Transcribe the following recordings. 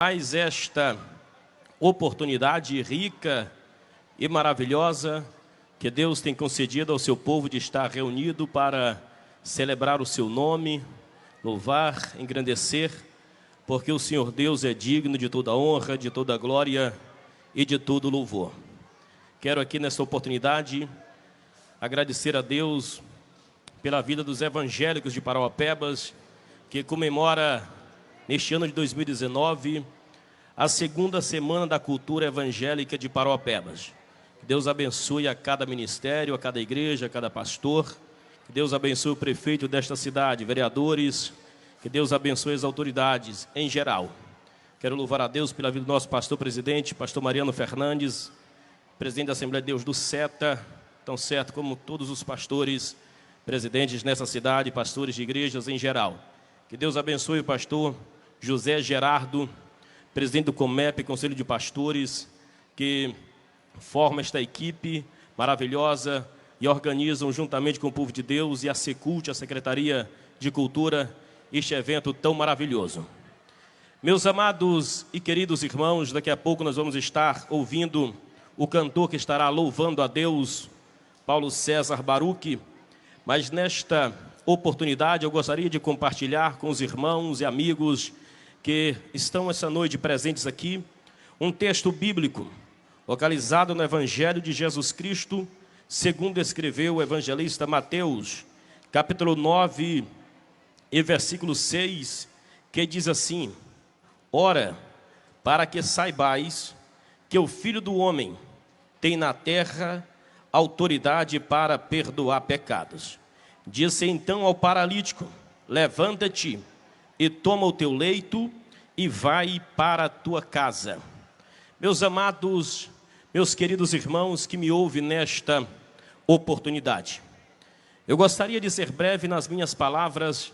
Mais esta oportunidade rica e maravilhosa que Deus tem concedido ao seu povo de estar reunido para celebrar o seu nome, louvar, engrandecer, porque o Senhor Deus é digno de toda honra, de toda glória e de todo louvor. Quero aqui nesta oportunidade agradecer a Deus pela vida dos evangélicos de Parauapebas, que comemora neste ano de 2019, a segunda semana da cultura evangélica de Parauapebas. Que Deus abençoe a cada ministério, a cada igreja, a cada pastor. Que Deus abençoe o prefeito desta cidade, vereadores. Que Deus abençoe as autoridades em geral. Quero louvar a Deus pela vida do nosso pastor presidente, pastor Mariano Fernandes, presidente da Assembleia de Deus do SETA, tão certo como todos os pastores presidentes nessa cidade, pastores de igrejas em geral. Que Deus abençoe o pastor José Gerardo, presidente do COMEP, Conselho de Pastores, que forma esta equipe maravilhosa e organizam juntamente com o povo de Deus e a Secult, a Secretaria de Cultura, este evento tão maravilhoso. Meus amados e queridos irmãos, daqui a pouco nós vamos estar ouvindo o cantor que estará louvando a Deus, Paulo César Baruch, mas nesta oportunidade eu gostaria de compartilhar com os irmãos e amigos que estão essa noite presentes aqui, um texto bíblico, localizado no Evangelho de Jesus Cristo, segundo escreveu o evangelista Mateus, capítulo 9 e versículo 6, que diz assim: Ora, para que saibais que o Filho do Homem tem na terra autoridade para perdoar pecados. Disse então ao paralítico: levanta-te e toma o teu leito e vai para a tua casa. Meus amados, meus queridos irmãos que me ouvem nesta oportunidade, eu gostaria de ser breve nas minhas palavras,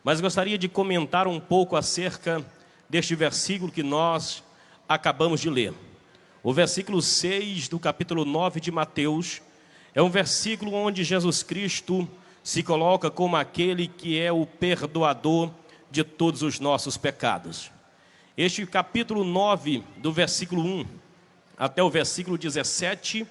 mas gostaria de comentar um pouco acerca deste versículo que nós acabamos de ler. O versículo 6 do capítulo 9 de Mateus é um versículo onde Jesus Cristo se coloca como aquele que é o perdoador de todos os nossos pecados. Este capítulo 9, do versículo 1 até o versículo 17,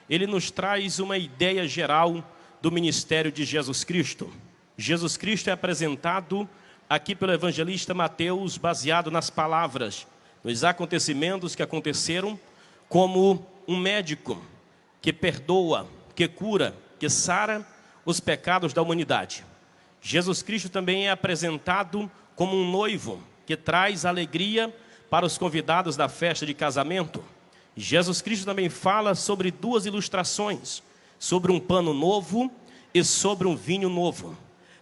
ele nos traz uma ideia geral do ministério de Jesus Cristo. Jesus Cristo é apresentado aqui pelo evangelista Mateus, baseado nas palavras, nos acontecimentos que aconteceram, como um médico que perdoa, que cura, que sara os pecados da humanidade. Jesus Cristo também é apresentado como um noivo que traz alegria para os convidados da festa de casamento. Jesus Cristo também fala sobre duas ilustrações, sobre um pano novo e sobre um vinho novo.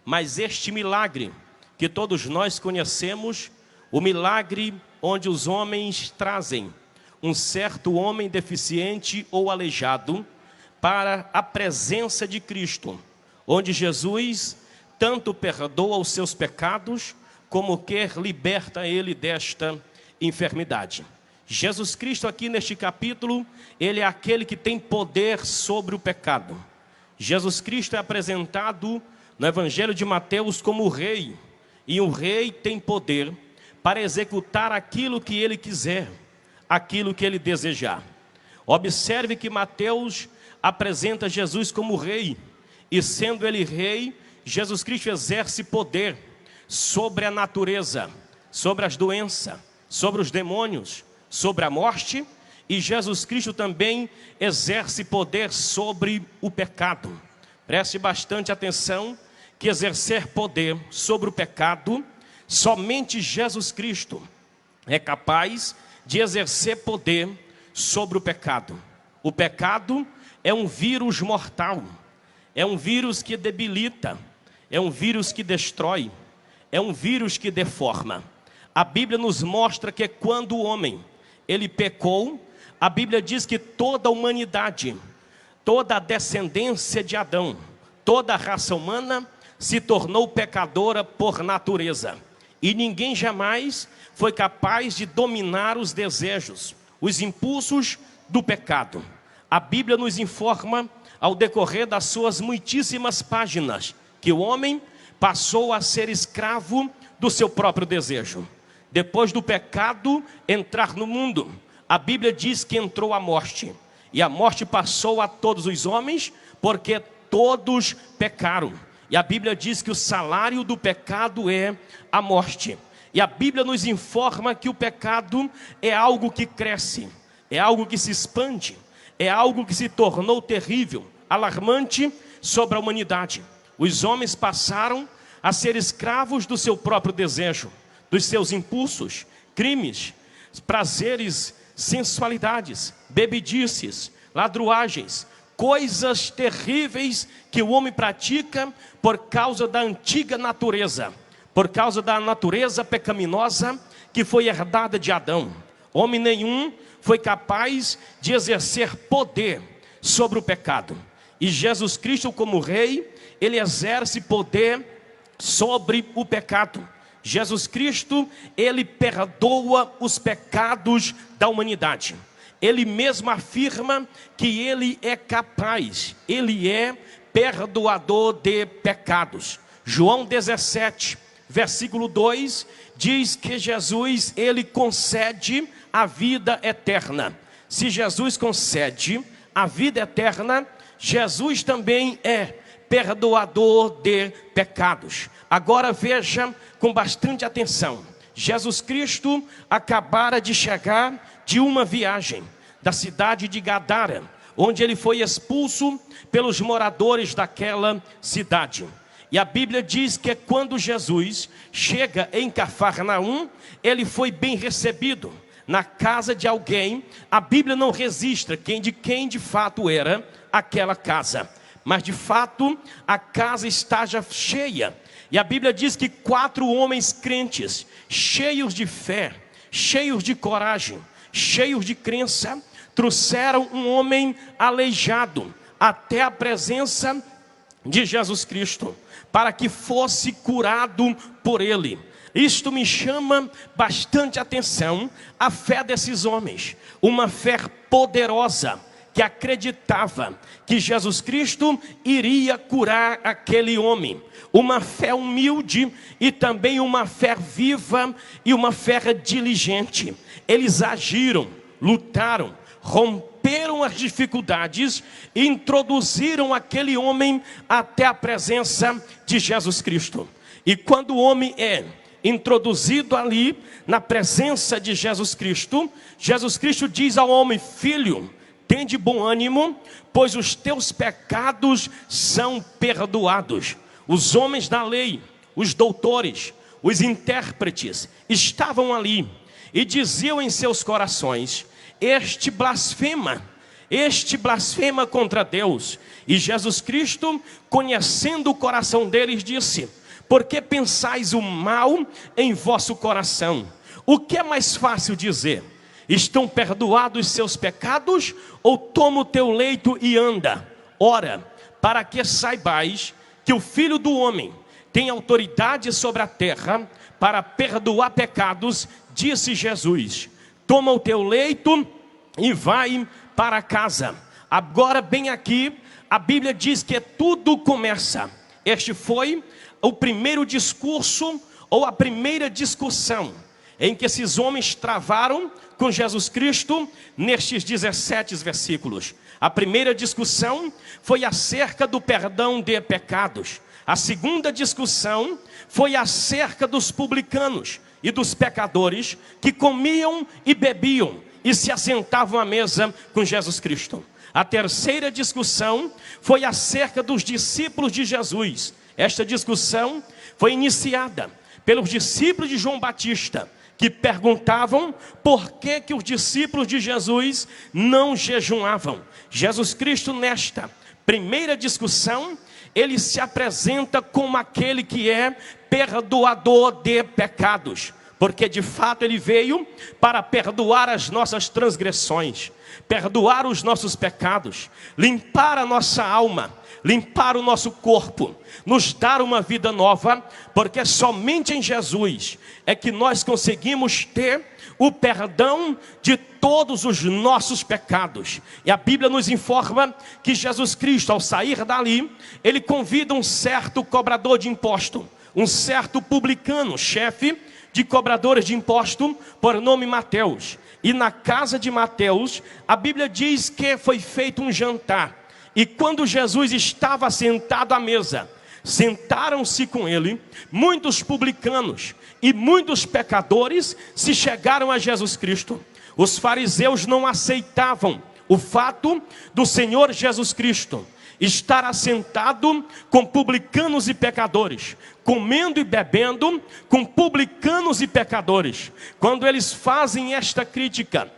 Mas este milagre que todos nós conhecemos, o milagre onde os homens trazem um certo homem deficiente ou aleijado para a presença de Cristo, onde Jesus tanto perdoa os seus pecados, como quer liberta ele desta enfermidade. Jesus Cristo aqui neste capítulo, ele é aquele que tem poder sobre o pecado. Jesus Cristo é apresentado no Evangelho de Mateus como o rei, e o rei tem poder para executar aquilo que ele quiser, aquilo que ele desejar. Observe que Mateus apresenta Jesus como rei, e sendo ele rei, Jesus Cristo exerce poder sobre a natureza, sobre as doenças, sobre os demônios, sobre a morte, e Jesus Cristo também exerce poder sobre o pecado. Preste bastante atenção que exercer poder sobre o pecado, somente Jesus Cristo é capaz de exercer poder sobre o pecado. O pecado é um vírus mortal, é um vírus que debilita, é um vírus que destrói, é um vírus que deforma. A Bíblia nos mostra que quando o homem, ele pecou, a Bíblia diz que toda a humanidade, toda a descendência de Adão, toda a raça humana se tornou pecadora por natureza. E ninguém jamais foi capaz de dominar os desejos, os impulsos do pecado. A Bíblia nos informa, ao decorrer das suas muitíssimas páginas, que o homem passou a ser escravo do seu próprio desejo. depois do pecado entrar no mundo, a Bíblia diz que entrou a morte. E a morte passou a todos os homens, porque todos pecaram. E a Bíblia diz que o salário do pecado é a morte. E a Bíblia nos informa que o pecado é algo que cresce, é algo que se expande, é algo que se tornou terrível, alarmante sobre a humanidade. Os homens passaram a ser escravos do seu próprio desejo, dos seus impulsos, crimes, prazeres, sensualidades, bebedices, ladruagens, coisas terríveis que o homem pratica por causa da antiga natureza, por causa da natureza pecaminosa que foi herdada de Adão. Homem nenhum foi capaz de exercer poder sobre o pecado. E Jesus Cristo, como rei, ele exerce poder sobre o pecado. Jesus Cristo, ele perdoa os pecados da humanidade. Ele mesmo afirma que ele é capaz, ele é perdoador de pecados. João 17, versículo 2, diz que Jesus, ele concede a vida eterna. Se Jesus concede a vida eterna, Jesus também é perdoador de pecados. Agora veja com bastante atenção. Jesus Cristo acabara de chegar de uma viagem da cidade de Gadara, onde ele foi expulso pelos moradores daquela cidade. E a Bíblia diz que quando Jesus chega em Cafarnaum, ele foi bem recebido na casa de alguém. A Bíblia não registra quem de fato era aquela casa, mas de fato a casa está já cheia. E a Bíblia diz que 4 homens crentes, cheios de fé, cheios de coragem, cheios de crença, trouxeram um homem aleijado até a presença de Jesus Cristo, para que fosse curado por ele. Isto me chama bastante atenção, a fé desses homens, uma fé poderosa, que acreditava que Jesus Cristo iria curar aquele homem. Uma fé humilde e também uma fé viva e uma fé diligente. Eles agiram, lutaram, romperam as dificuldades e introduziram aquele homem até a presença de Jesus Cristo. E quando o homem é introduzido ali na presença de Jesus Cristo diz ao homem: filho, tende bom ânimo, pois os teus pecados são perdoados. Os homens da lei, os doutores, os intérpretes estavam ali e diziam em seus corações: este blasfema contra Deus. E Jesus Cristo, conhecendo o coração deles, disse: por que pensais o mal em vosso coração? O que é mais fácil dizer? Estão perdoados seus pecados? Ou toma o teu leito e anda? Ora, para que saibais que o Filho do Homem tem autoridade sobre a terra para perdoar pecados, disse Jesus: toma o teu leito e vai para casa. Agora bem aqui, a Bíblia diz que tudo começa. Este foi o primeiro discurso, ou a primeira discussão, em que esses homens travaram com Jesus Cristo, nestes 17 versículos. A primeira discussão foi acerca do perdão de pecados. A segunda discussão foi acerca dos publicanos e dos pecadores que comiam e bebiam e se assentavam à mesa com Jesus Cristo. A terceira discussão foi acerca dos discípulos de Jesus. Esta discussão foi iniciada pelos discípulos de João Batista, que perguntavam por que os discípulos de Jesus não jejuavam. Jesus Cristo, nesta primeira discussão, ele se apresenta como aquele que é perdoador de pecados, porque de fato ele veio para perdoar as nossas transgressões, perdoar os nossos pecados, limpar a nossa alma, limpar o nosso corpo, nos dar uma vida nova, porque somente em Jesus é que nós conseguimos ter o perdão de todos os nossos pecados. E a Bíblia nos informa que Jesus Cristo, ao sair dali, ele convida um certo cobrador de imposto, um certo publicano, chefe de cobradores de imposto, por nome Mateus. E na casa de Mateus, a Bíblia diz que foi feito um jantar. E quando Jesus estava sentado à mesa, sentaram-se com ele muitos publicanos e muitos pecadores se chegaram a Jesus Cristo. Os fariseus não aceitavam o fato do Senhor Jesus Cristo estar assentado com publicanos e pecadores, comendo e bebendo com publicanos e pecadores. Quando eles fazem esta crítica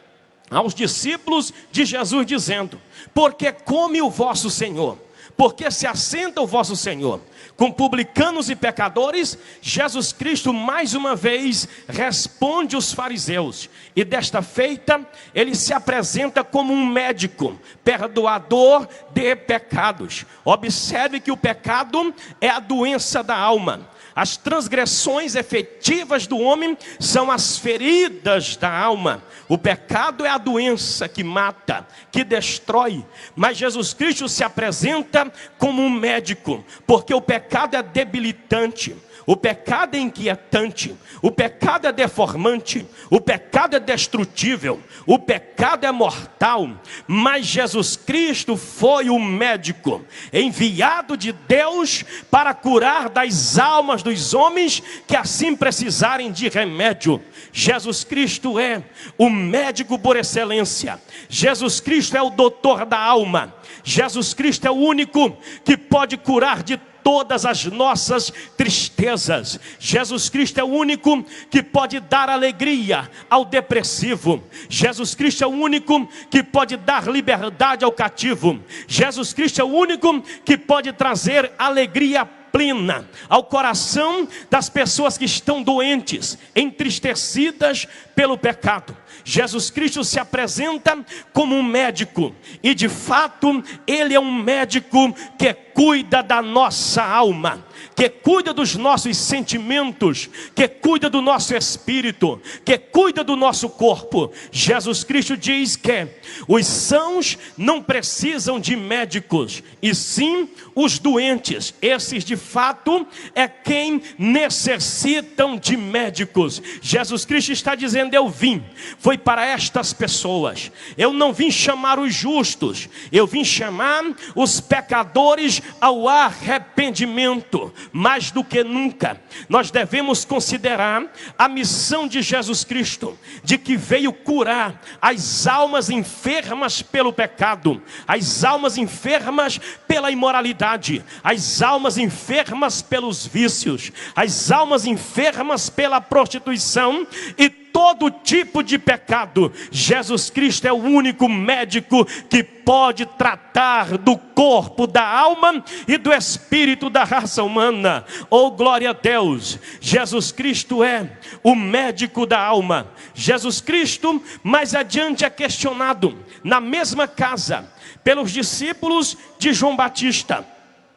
aos discípulos de Jesus, dizendo: por que come o vosso Senhor? Por que se assenta o vosso Senhor com publicanos e pecadores? Jesus Cristo mais uma vez responde os fariseus, e desta feita ele se apresenta como um médico, perdoador de pecados. Observe que o pecado é a doença da alma. As transgressões efetivas do homem são as feridas da alma. O pecado é a doença que mata, que destrói. Mas Jesus Cristo se apresenta como um médico, porque o pecado é debilitante. O pecado é inquietante, o pecado é deformante, o pecado é destrutível, o pecado é mortal. Mas Jesus Cristo foi o médico enviado de Deus para curar das almas dos homens que assim precisarem de remédio. Jesus Cristo é o médico por excelência. Jesus Cristo é o doutor da alma. Jesus Cristo é o único que pode curar de todas as nossas tristezas. Jesus Cristo é o único que pode dar alegria ao depressivo. Jesus Cristo é o único que pode dar liberdade ao cativo. Jesus Cristo é o único que pode trazer alegria plena ao coração das pessoas que estão doentes, entristecidas pelo pecado. Jesus Cristo se apresenta como um médico, e de fato ele é um médico que cuida da nossa alma, que cuida dos nossos sentimentos, que cuida do nosso espírito, que cuida do nosso corpo. Jesus Cristo diz que os sãos não precisam de médicos, e sim os doentes. Esses de fato é quem necessitam de médicos. Jesus Cristo está dizendo: eu vim, foi para estas pessoas. Eu não vim chamar os justos, eu vim chamar os pecadores ao arrependimento. Mais do que nunca, nós devemos considerar a missão de Jesus Cristo, de que veio curar as almas enfermas pelo pecado, as almas enfermas pela imoralidade, as almas enfermas pelos vícios, as almas enfermas pela prostituição e todo tipo de pecado. Jesus Cristo é o único médico que pode tratar do corpo, da alma e do espírito da raça humana. Oh, glória a Deus! Jesus Cristo é o médico da alma. Jesus Cristo, mais adiante, é questionado na mesma casa pelos discípulos de João Batista.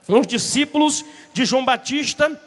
Os discípulos de João Batista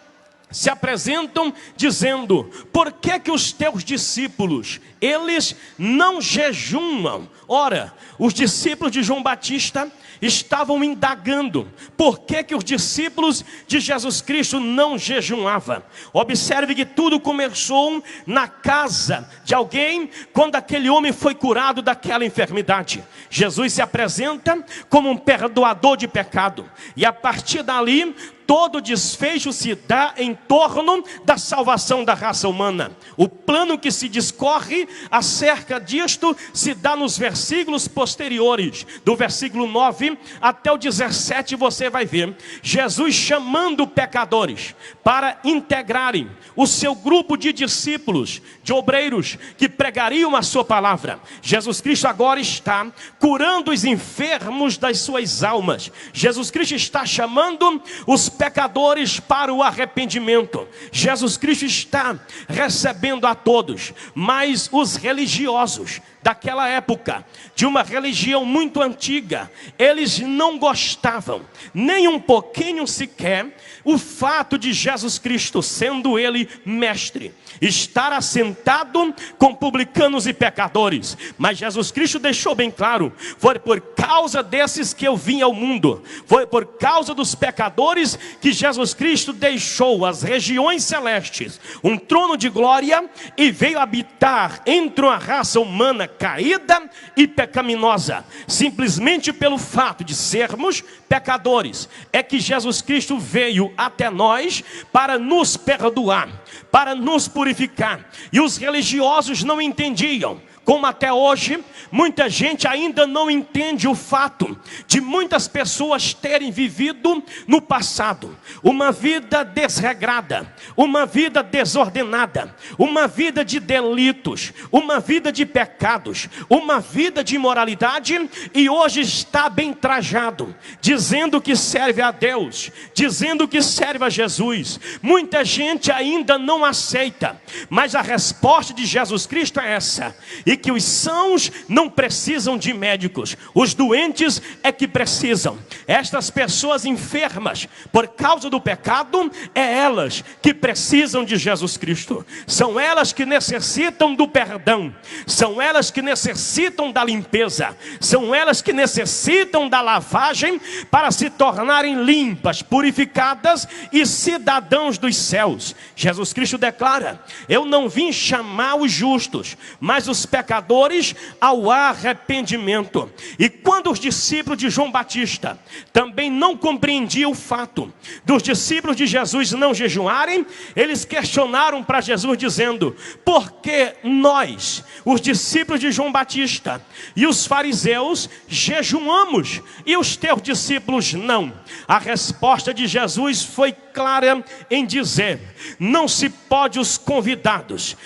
se apresentam dizendo: por que os teus discípulos, eles não jejumam? Ora, os discípulos de João Batista estavam indagando por que os discípulos de Jesus Cristo não jejuavam. Observe que tudo começou na casa de alguém, quando aquele homem foi curado daquela enfermidade. Jesus se apresenta como um perdoador de pecado, e a partir dali todo desfecho se dá em torno da salvação da raça humana. O plano que se discorre acerca disto se dá nos versículos posteriores, do versículo 9 até o 17. Você vai ver Jesus chamando pecadores para integrarem o seu grupo de discípulos, de obreiros que pregariam a sua palavra. Jesus Cristo agora está curando os enfermos das suas almas. Jesus Cristo está chamando os pecadores para o arrependimento. Jesus Cristo está recebendo a todos, mas os religiosos daquela época, de uma religião muito antiga, eles não gostavam nem um pouquinho sequer o fato de Jesus Cristo, sendo ele mestre, estar assentado com publicanos e pecadores. Mas Jesus Cristo deixou bem claro: foi por causa desses que eu vim ao mundo, foi por causa dos pecadores que Jesus Cristo deixou as regiões celestes, um trono de glória, e veio habitar entre uma raça humana caída e pecaminosa. Simplesmente pelo fato de sermos pecadores, é que Jesus Cristo veio até nós para nos perdoar, para nos purificar. E os religiosos não entendiam, como até hoje, muita gente ainda não entende o fato de muitas pessoas terem vivido no passado uma vida desregrada, uma vida desordenada, uma vida de delitos, uma vida de pecados, uma vida de imoralidade, e hoje está bem trajado, dizendo que serve a Deus, dizendo que serve a Jesus. Muita gente ainda não aceita, mas a resposta de Jesus Cristo é essa: e que os sãos não precisam de médicos, os doentes é que precisam. Estas pessoas enfermas por causa do pecado, é elas que precisam de Jesus Cristo. São elas que necessitam do perdão, são elas que necessitam da limpeza, são elas que necessitam da lavagem para se tornarem limpas, purificadas e cidadãos dos céus. Jesus Cristo declara: eu não vim chamar os justos, mas os pecadores ao arrependimento. E quando os discípulos de João Batista também não compreendiam o fato dos discípulos de Jesus não jejuarem, eles questionaram para Jesus dizendo: por que nós, os discípulos de João Batista e os fariseus, jejuamos e os teus discípulos não? A resposta de Jesus foi clara em dizer: não se pode os convidados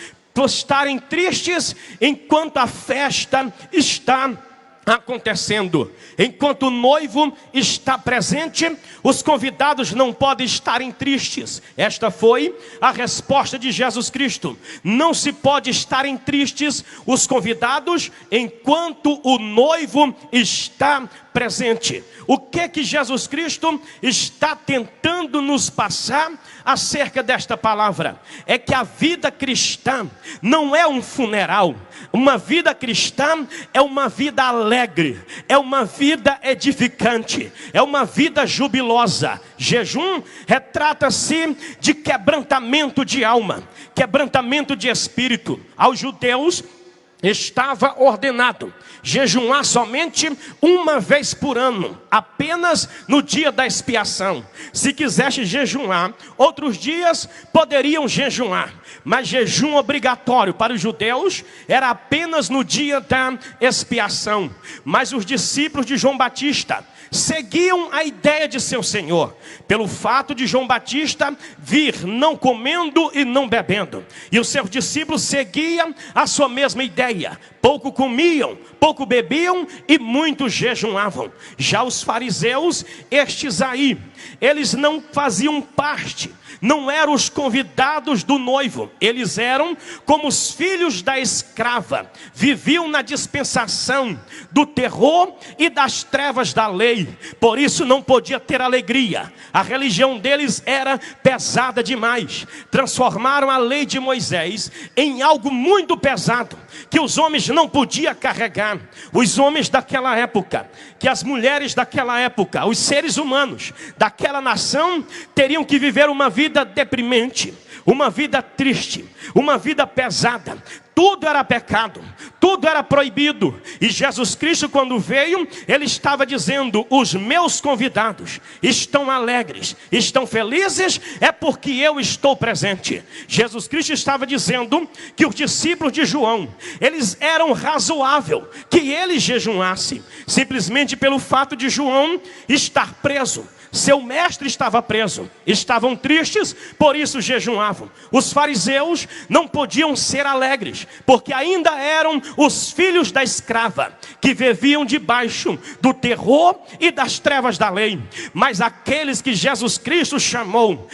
estarem tristes enquanto a festa está acontecendo. Enquanto o noivo está presente, os convidados não podem estarem tristes. Esta foi a resposta de Jesus Cristo. Não se pode estarem tristes os convidados enquanto o noivo está presente. O que Jesus Cristo está tentando nos passar acerca desta palavra? É que a vida cristã não é um funeral. Uma vida cristã é uma vida alegre, é uma vida edificante, é uma vida jubilosa. Jejum retrata-se de quebrantamento de alma, quebrantamento de espírito. Aos judeus estava ordenado jejuar somente uma vez por ano, apenas no dia da expiação. Se quisesse jejuar outros dias, poderiam jejuar, mas jejum obrigatório para os judeus era apenas no dia da expiação. Mas os discípulos de João Batista seguiam a ideia de seu Senhor, pelo fato de João Batista vir não comendo e não bebendo, e os seus discípulos seguiam a sua mesma ideia. Pouco comiam, pouco bebiam e muitos jejuavam. Já os fariseus, estes aí, eles não faziam parte, não eram os convidados do noivo. Eles eram como os filhos da escrava, viviam na dispensação do terror e das trevas da lei. Por isso não podia ter alegria. A religião deles era pesada demais. Transformaram a lei de Moisés em algo muito pesado, que os homens não podiam carregar. Os homens daquela época, que as mulheres daquela época, os seres humanos daquela nação teriam que viver uma vida deprimente, uma vida triste, uma vida pesada. Tudo era pecado, tudo era proibido. E Jesus Cristo, quando veio, ele estava dizendo: os meus convidados estão alegres, estão felizes, é porque eu estou presente. Jesus Cristo estava dizendo que os discípulos de João, eles eram razoável que eles jejuassem, simplesmente pelo fato de João estar preso. Seu mestre estava preso, estavam tristes, por isso jejuavam. Os fariseus não podiam ser alegres, porque ainda eram os filhos da escrava, que viviam debaixo do terror e das trevas da lei. Mas aqueles que Jesus Cristo chamou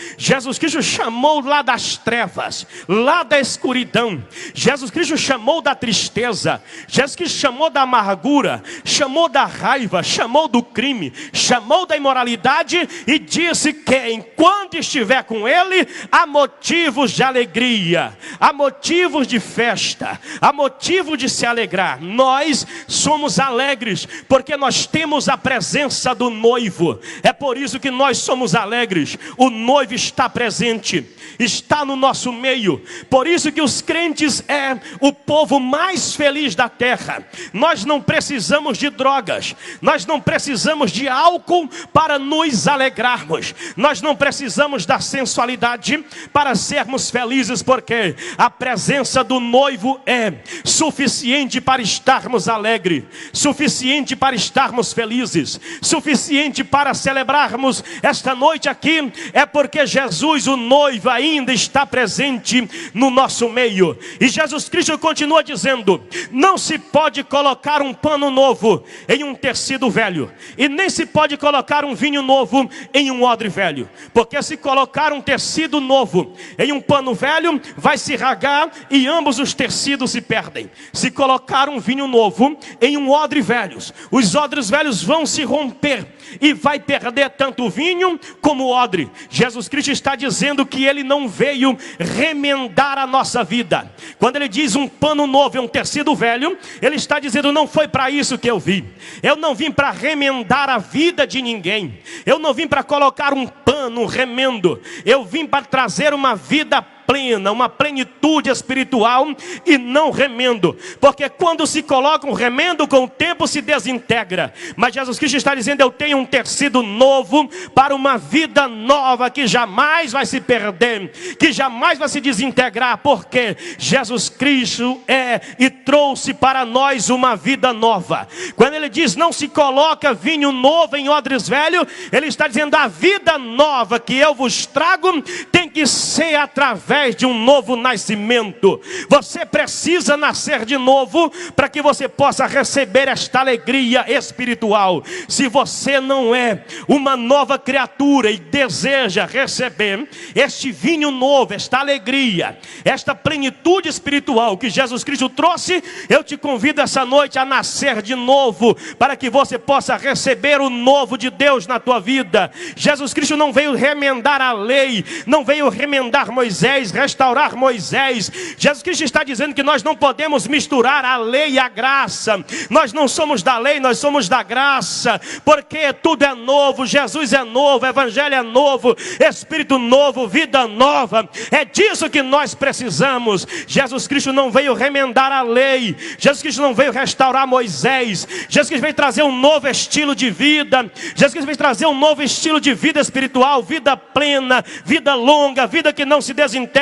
lá das trevas, lá da escuridão. Jesus Cristo chamou da tristeza, Jesus Cristo chamou da amargura, chamou da raiva, chamou do crime, chamou da imoralidade, verdade e disse que enquanto estiver com ele, há motivos de alegria, há motivos de festa, há motivo de se alegrar. Nós somos alegres porque nós temos a presença do noivo. É por isso que nós somos alegres. O noivo está presente, está no nosso meio. Por isso que os crentes é o povo mais feliz da terra. Nós não precisamos de drogas, nós não precisamos de álcool para nos alegrarmos, nós não precisamos da sensualidade para sermos felizes, porque a presença do noivo é suficiente para estarmos alegres, suficiente para estarmos felizes, suficiente para celebrarmos esta noite aqui. É porque Jesus, o noivo, ainda está presente no nosso meio. E Jesus Cristo continua dizendo: não se pode colocar um pano novo em um tecido velho, e nem se pode colocar um vinho novo em um odre velho, porque se colocar um tecido novo em um pano velho, vai se rasgar e ambos os tecidos se perdem. Se colocar um vinho novo em um odre velho, os odres velhos vão se romper e vai perder tanto o vinho como o odre. Jesus Cristo está dizendo que ele não veio remendar a nossa vida. Quando ele diz um pano novo é um tecido velho, ele está dizendo: não foi para isso que eu vim. Eu não vim para remendar a vida de ninguém. Eu não vim para colocar um pano, um remendo. Eu vim para trazer uma vida plena, uma plenitude espiritual e não remendo. Porque quando se coloca um remendo, com o tempo se desintegra. Mas Jesus Cristo está dizendo: eu tenho um tecido novo para uma vida nova que jamais vai se perder, que jamais vai se desintegrar, porque Jesus Cristo é e trouxe para nós uma vida nova. Quando ele diz não se coloca vinho novo em odres velhos, ele está dizendo: a vida nova que eu vos trago tem que ser através de um novo nascimento. Você precisa nascer de novo para que você possa receber esta alegria espiritual. Se você não é uma nova criatura e deseja receber este vinho novo, esta alegria, esta plenitude espiritual que Jesus Cristo trouxe, eu te convido essa noite a nascer de novo, para que você possa receber o novo de Deus na tua vida. Jesus Cristo não veio remendar a lei, não veio remendar Moisés, restaurar Moisés. Jesus Cristo está dizendo que nós não podemos misturar a lei e a graça. Nós não somos da lei, nós somos da graça, porque tudo é novo. Jesus é novo, Evangelho é novo, Espírito novo, vida nova. É disso que nós precisamos. Jesus Cristo não veio remendar a lei, Jesus Cristo não veio restaurar Moisés. Jesus Cristo veio trazer um novo estilo de vida. Jesus Cristo veio trazer um novo estilo de vida espiritual, vida plena, vida longa, vida que não se desintegra.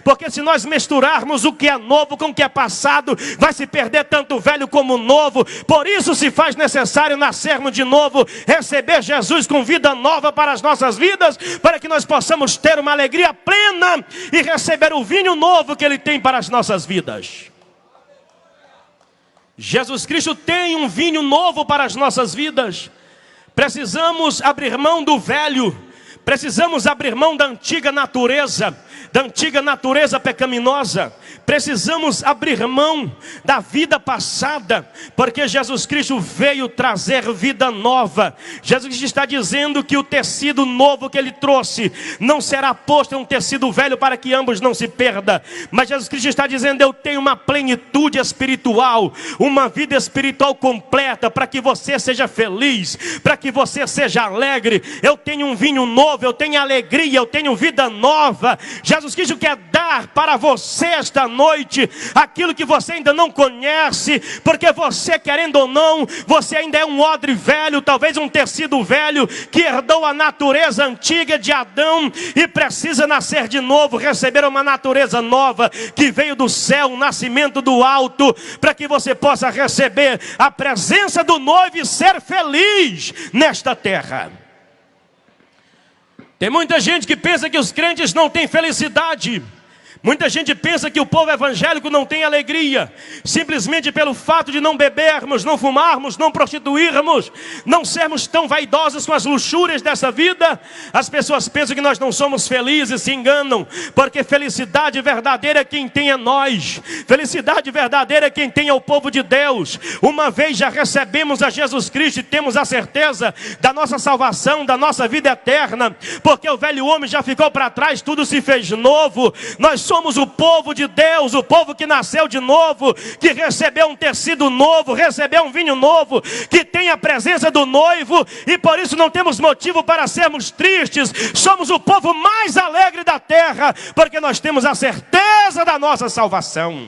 Porque se nós misturarmos o que é novo com o que é passado, vai se perder tanto o velho como o novo. Por isso se faz necessário nascermos de novo, receber Jesus com vida nova para as nossas vidas, para que nós possamos ter uma alegria plena e receber o vinho novo que Ele tem para as nossas vidas. Jesus Cristo tem um vinho novo para as nossas vidas. Precisamos abrir mão do velho, precisamos abrir mão da antiga natureza pecaminosa. Precisamos abrir mão da vida passada, porque Jesus Cristo veio trazer vida nova. Jesus Cristo está dizendo que o tecido novo que Ele trouxe não será posto em um tecido velho, para que ambos não se perdam. Mas Jesus Cristo está dizendo: eu tenho uma plenitude espiritual, uma vida espiritual completa, para que você seja feliz, para que você seja alegre. Eu tenho um vinho novo, eu tenho alegria, eu tenho vida nova. Jesus Cristo quer dar para você esta noite aquilo que você ainda não conhece, porque você, querendo ou não, você ainda é um odre velho, talvez um tecido velho, que herdou a natureza antiga de Adão e precisa nascer de novo, receber uma natureza nova que veio do céu, um nascimento do alto, para que você possa receber a presença do noivo e ser feliz nesta terra. Tem muita gente que pensa que os crentes não têm felicidade, Muita gente pensa que o povo evangélico não tem alegria, simplesmente pelo fato de não bebermos, não fumarmos, não prostituirmos, não sermos tão vaidosos com as luxúrias dessa vida. As pessoas pensam que nós não somos felizes, se enganam, porque felicidade verdadeira é quem tem a nós, felicidade verdadeira é quem tem ao povo de Deus. Uma vez já recebemos a Jesus Cristo e temos a certeza da nossa salvação, da nossa vida eterna, porque o velho homem já ficou para trás, tudo se fez novo. Nós somos o povo de Deus, o povo que nasceu de novo, que recebeu um tecido novo, recebeu um vinho novo, que tem a presença do noivo, e por isso não temos motivo para sermos tristes. Somos o povo mais alegre da terra, porque nós temos a certeza da nossa salvação.